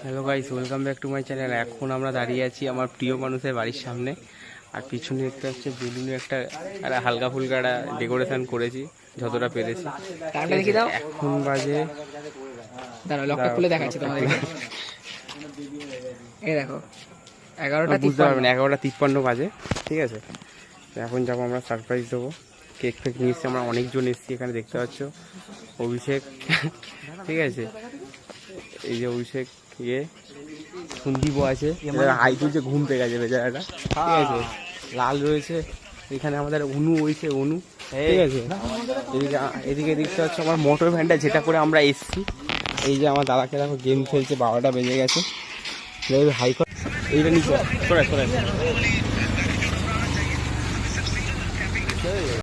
Hello guys, welcome back to my channel. এখন আমরা দাঁড়িয়ে আছি আমার প্রিয় মানুষের বাড়ির সামনে, আর পিছনে দেখতে হচ্ছে বেলুনে একটা হালকা ফুলকা একটা ডেকোরেশন করেছি যতটা পেরেছি। এখন বাজে, দাঁড়াও লকটা খুলে দেখাচ্ছি তোমাদেরকে। এই দেখো 11টা, বুঝতে পারবেন 11:53 বাজে। ঠিক আছে, এখন যাবো আমরা সারপ্রাইজ দেবো। কেক ফেক নিয়ে এসছি, আমরা অনেকজন এসছি এখানে, দেখতে পাচ্ছ। অভিষেক, ঠিক আছে, এই যে অভিষেক, ইয়ে সন্দীপও আছে, হাই তুলছে, ঘুম পেয়ে গেছে বেচারাটা। ঠিক আছে, লাল রয়েছে এখানে, আমাদের অনু হয়েছে, অনু, ঠিক আছে। এদিকে দেখতে পাচ্ছ আমার মোটর ভ্যানটা, যেটা করে আমরা এসছি। এই যে আমার দাদাকে দেখো গেম খেলছে, 12টা বেজে গেছে। হাই এইটা নিচে সরাই